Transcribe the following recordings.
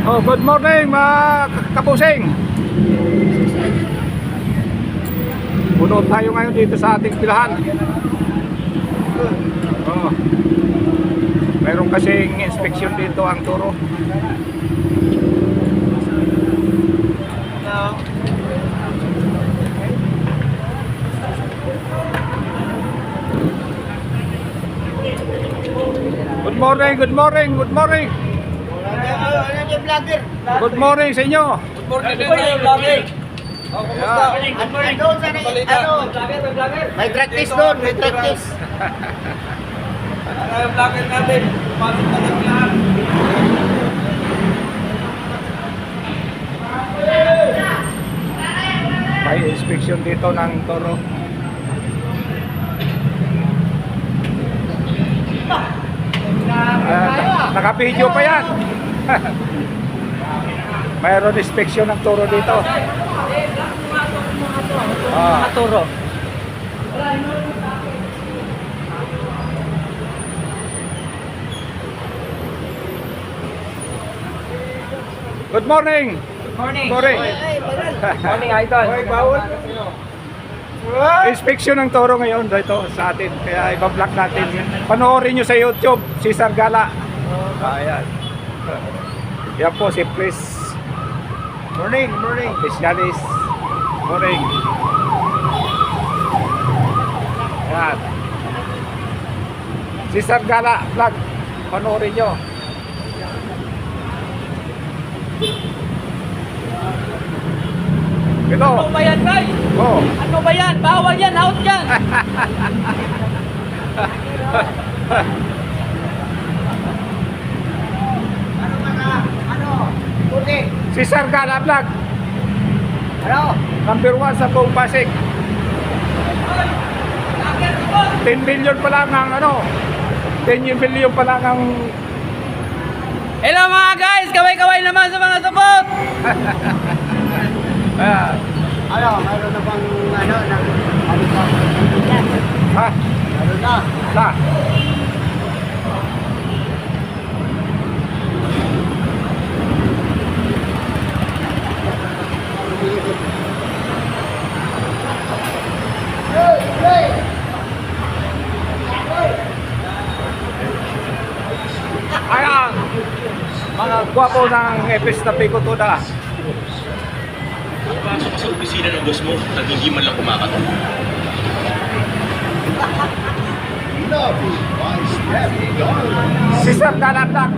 Oh, good morning mga kapusing. Puno tayo ngayon dito sa ating pilahan. Oh. Mayroon kasing inspeksyon dito ang toro. Good morning, good morning, good morning. Good morning sa inyo. Good morning din sa'yo, vlogger. Oh, kumusta? May practice doon, may practice. Ano yung vlogger natin? Pumasok na ng lahat. May inspection dito ng toro. Naka-video pa yan. Mayroon inspection ng toro dito. Mga turo. Good morning. Morning. Morning. Morning, idol. Inspection ng toro ngayon dito sa atin. Kaya iba-vlog natin. Panoorin nyo sa YouTube, Cesar Gala. Ayan. Yan po si Chris. Morning, morning. Specialist. Morning. Ayan. Cesar Gala vlog. Panoorin nyo. Ito. Ano ba yan, guys? Oh. Ano ba yan? Bawal yan, out yan. Cesar Gala vlog. Ano? Number 1 sa buong Pasig. 10 million pa lang ang ano. 10 million pa lang ang Hello mga guys! Kaway-kaway naman sa mga support! ayan. Ano? Mayroon na bang ano? Ha? Mayroon na. Sa? Ayan. Mga gwapo ng Epes na Picotuda. Pasok ka sa opisina ng boss mo at hindi man lang kumakatok. Cesar Gala vlog.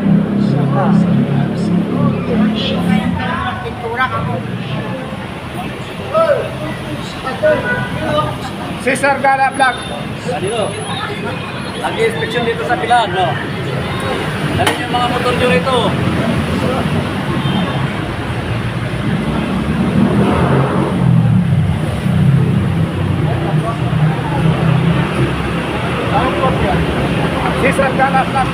Cesar Gala vlog. Dito. Lagi inspection dito sa pilan, no? Dali yung mga motor nyo rito. Cesar Gala vlog.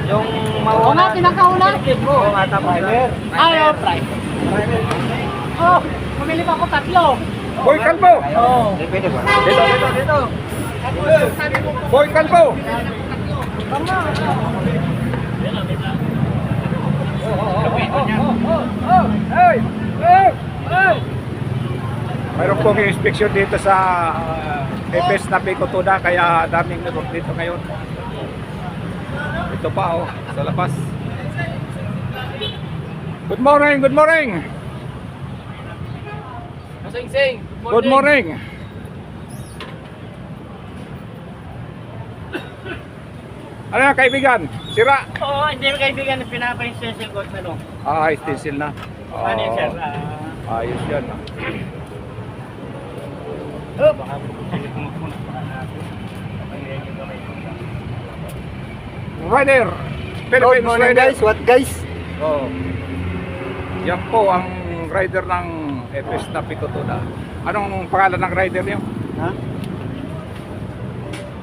Yung Oo nga, pinakauna. Oo nga, primer. Ayaw, price. Oh, pumili pa ako tatlo. Boy Calvo. Oo. Pwede ba? Dito. Boy Calvo. Mayroon pong inspection dito sa Epes na Picotuda, kaya daming nagok dito ngayon. Ito pa oh, sa labas. Good morning, good morning. Sing-sing. Good morning. Ano yan, kaibigan? Sira? Oo, hindi mo kaibigan na pinapa-install ko sa loob. Ah, stencil na. Ano yun, sir? Ayos yan. Baka Rider. Philippines morning, Rider. guys. What, guys? Oh. Yan po ang rider ng Epes na Picotuda. Anong pangalan ng rider niyo? Ha?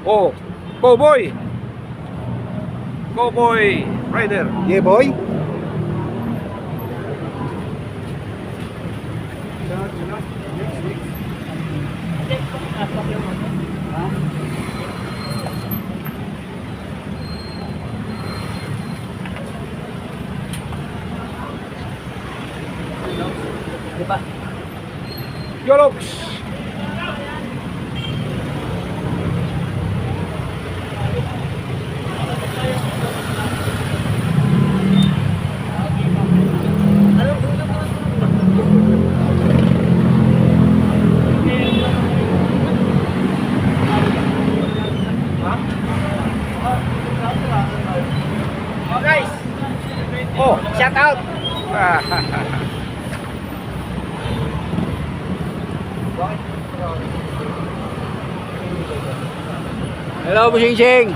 Oh, Cowboy. Cowboy Rider. Yeah, boy. Diba? Yoloks. Oh guys, Oh, shout out. Hello, Busing Sing.